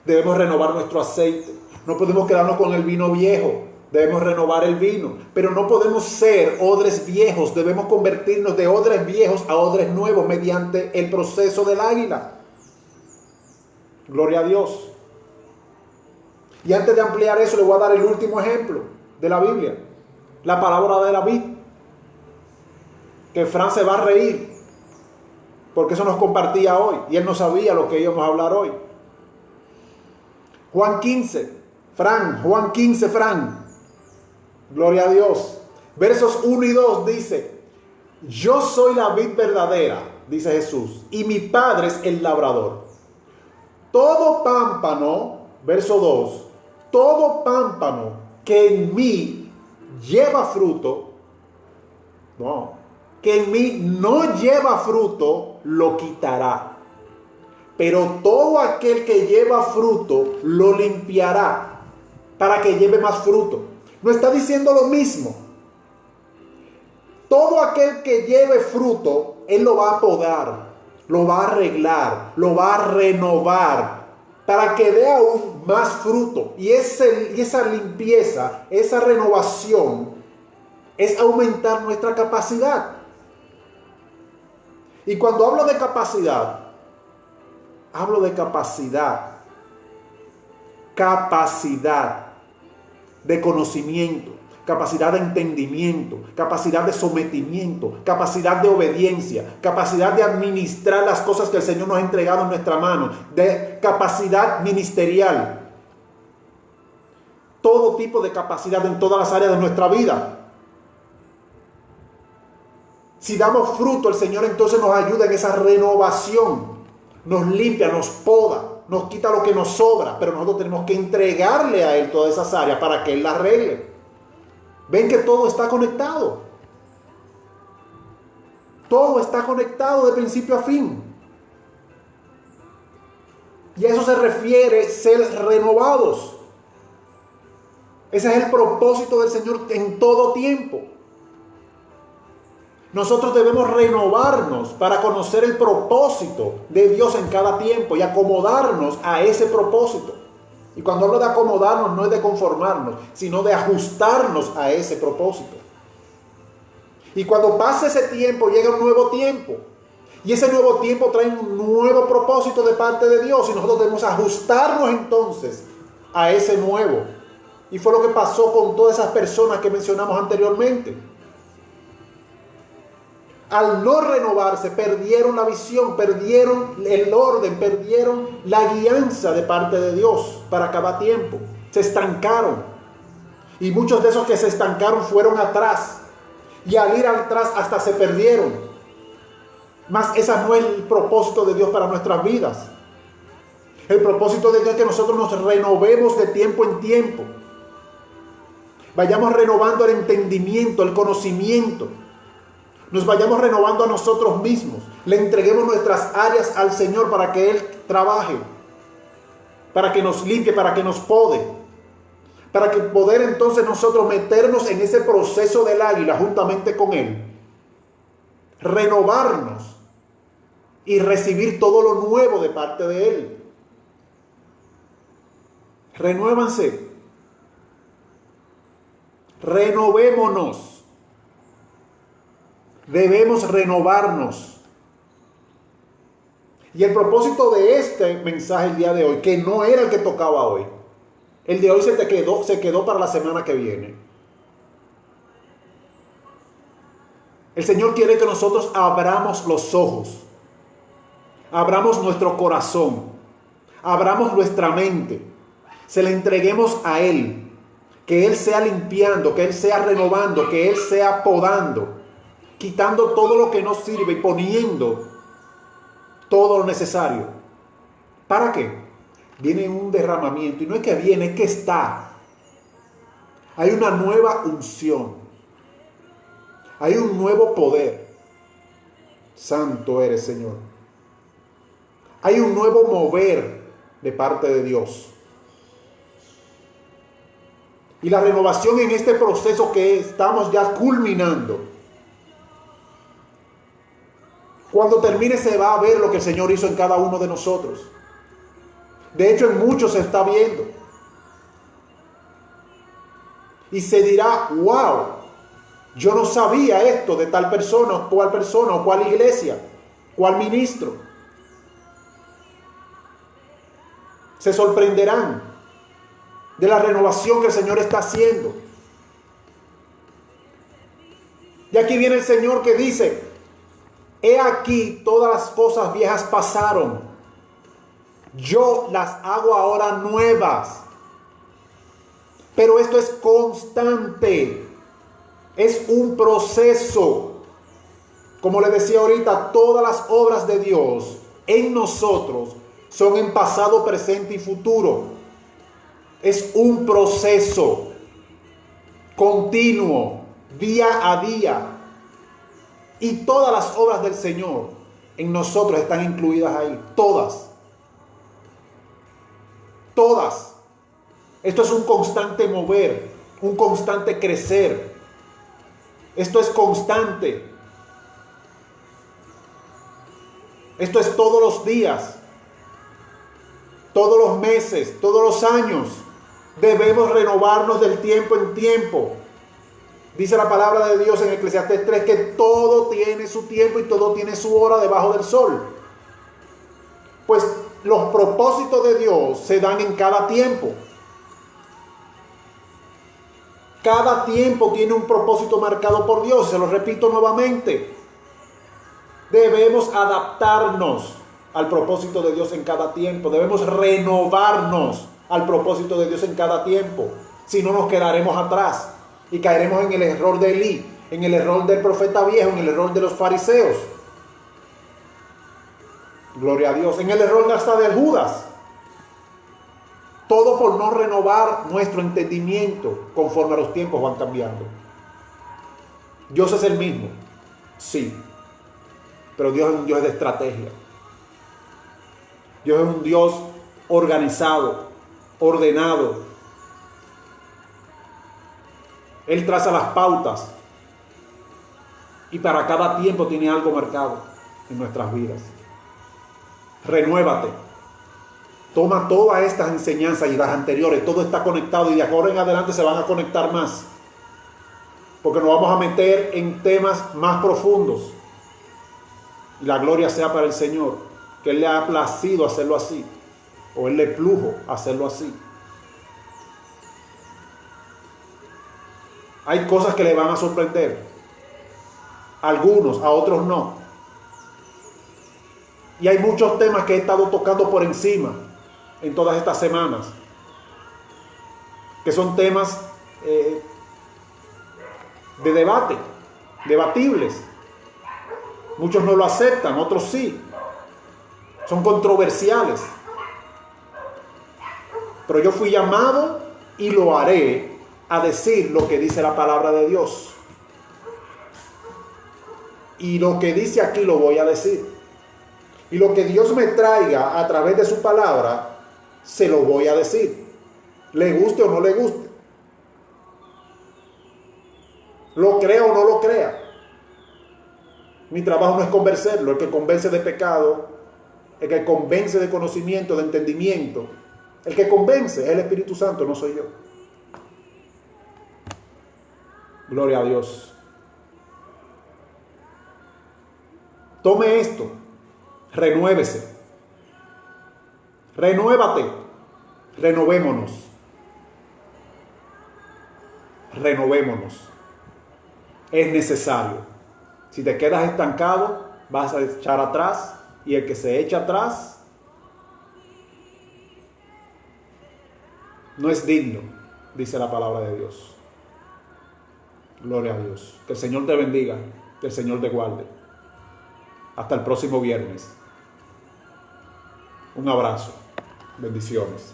Debemos renovar nuestro aceite. No podemos quedarnos con el vino viejo. Debemos renovar el vino. Pero no podemos ser odres viejos. Debemos convertirnos de odres viejos a odres nuevos mediante el proceso del águila. Gloria a Dios. Y antes de ampliar eso, le voy a dar el último ejemplo de la Biblia. La parábola de la vid. Que Fran se va a reír. Porque eso nos compartía hoy. Y él no sabía lo que íbamos a hablar hoy. Juan 15, Fran. Gloria a Dios. Versos 1 y 2 dice: yo soy la vid verdadera, dice Jesús, y mi Padre es el labrador. Todo pámpano, verso 2, todo pámpano que en mí lleva fruto, que en mí no lleva fruto, lo quitará. Pero todo aquel que lleva fruto, lo limpiará para que lleve más fruto. No está diciendo lo mismo. Todo aquel que lleve fruto, Él lo va a podar, lo va a arreglar, lo va a renovar para que dé aún más fruto. Y esa limpieza, esa renovación, es aumentar nuestra capacidad. Y cuando hablo de capacidad de conocimiento, capacidad de entendimiento, capacidad de sometimiento, capacidad de obediencia, capacidad de administrar las cosas que el Señor nos ha entregado en nuestra mano, de capacidad ministerial. Todo tipo de capacidad en todas las áreas de nuestra vida. Si damos fruto, el Señor entonces nos ayuda en esa renovación. Nos limpia, nos poda, nos quita lo que nos sobra, pero nosotros tenemos que entregarle a Él todas esas áreas para que Él las arregle. Ven que todo está conectado. Todo está conectado de principio a fin. Y a eso se refiere ser renovados. Ese es el propósito del Señor en todo tiempo. Nosotros debemos renovarnos para conocer el propósito de Dios en cada tiempo y acomodarnos a ese propósito. Y cuando hablo de acomodarnos, no es de conformarnos, sino de ajustarnos a ese propósito. Y cuando pase ese tiempo, llega un nuevo tiempo. Y ese nuevo tiempo trae un nuevo propósito de parte de Dios. Y nosotros debemos ajustarnos entonces a ese nuevo. Y fue lo que pasó con todas esas personas que mencionamos anteriormente. Al no renovarse, perdieron la visión, perdieron el orden, perdieron la guianza de parte de Dios para cada tiempo. Se estancaron. Y muchos de esos que se estancaron fueron atrás. Y al ir atrás hasta se perdieron. Mas ese no es el propósito de Dios para nuestras vidas. El propósito de Dios es que nosotros nos renovemos de tiempo en tiempo. Vayamos renovando el entendimiento, el conocimiento. Nos vayamos renovando a nosotros mismos. Le entreguemos nuestras áreas al Señor para que Él trabaje. Para que nos limpie, para que nos pode. Para que poder entonces nosotros meternos en ese proceso del águila juntamente con Él. Renovarnos y recibir todo lo nuevo de parte de Él. Renuévanse. Renovémonos. Debemos renovarnos. Y el propósito de este mensaje el día de hoy, que no era el que tocaba hoy, el de hoy se quedó para la semana que viene. El Señor quiere que nosotros abramos los ojos, abramos nuestro corazón, abramos nuestra mente, se le entreguemos a Él, que Él sea limpiando, que Él sea renovando, que Él sea podando, quitando todo lo que no sirve y poniendo todo lo necesario. ¿Para qué? Viene un derramamiento, y no es que viene, es que está. Hay una nueva unción. Hay un nuevo poder. Santo eres, Señor. Hay un nuevo mover de parte de Dios. Y la renovación en este proceso que estamos ya culminando. Cuando termine se va a ver lo que el Señor hizo en cada uno de nosotros. De hecho, en muchos se está viendo. Y se dirá, wow, yo no sabía esto de tal persona o cual iglesia, cual ministro. Se sorprenderán de la renovación que el Señor está haciendo. Y aquí viene el Señor que dice, he aquí todas las cosas viejas pasaron, yo las hago ahora nuevas. Pero esto es constante. Es un proceso. Como les decía ahorita, todas las obras de Dios en nosotros son en pasado, presente y futuro. Es un proceso continuo, día a día. Y todas las obras del Señor en nosotros están incluidas ahí. Todas. Todas. Esto es un constante mover, un constante crecer. Esto es constante. Esto es todos los días, todos los meses, todos los años. Debemos renovarnos del tiempo en tiempo. Dice la palabra de Dios en Eclesiastés 3 que todo tiene su tiempo y todo tiene su hora debajo del sol. Pues los propósitos de Dios se dan en cada tiempo. Cada tiempo tiene un propósito marcado por Dios. Se lo repito nuevamente. Debemos adaptarnos al propósito de Dios en cada tiempo. Debemos renovarnos al propósito de Dios en cada tiempo. Si no, nos quedaremos atrás y caeremos en el error de Elí, en el error del profeta viejo, en el error de los fariseos. Gloria a Dios. En el error hasta de Judas. Todo por no renovar nuestro entendimiento conforme a los tiempos van cambiando. Dios es el mismo, sí. Pero Dios es un Dios de estrategia. Dios es un Dios organizado, ordenado. Él traza las pautas. Y para cada tiempo tiene algo marcado en nuestras vidas. Renuévate. Toma todas estas enseñanzas y las anteriores. Todo está conectado y de ahora en adelante se van a conectar más. Porque nos vamos a meter en temas más profundos. Y la gloria sea para el Señor, que Él le ha placido hacerlo así, o Él le plujo hacerlo así. Hay cosas que le van a sorprender, a algunos, a otros no. Y hay muchos temas que he estado tocando por encima en todas estas semanas, que son temas de debate, debatibles. Muchos no lo aceptan, otros sí. Son controversiales. Pero yo fui llamado y lo haré a decir lo que dice la palabra de Dios. Y lo que dice aquí lo voy a decir. Y lo que Dios me traiga a través de su palabra, se lo voy a decir. Le guste o no le guste. Lo crea o no lo crea. Mi trabajo no es convencerlo. El que convence de pecado, el que convence de conocimiento, de entendimiento, el que convence es el Espíritu Santo, no soy yo. Gloria a Dios. Tome esto, renuévese, renuévate, renovémonos, renovémonos. Es necesario. Si te quedas estancado, vas a echar atrás, y el que se echa atrás no es digno, dice la palabra de Dios. Gloria a Dios. Que el Señor te bendiga, que el Señor te guarde. Hasta el próximo viernes. Un abrazo. Bendiciones.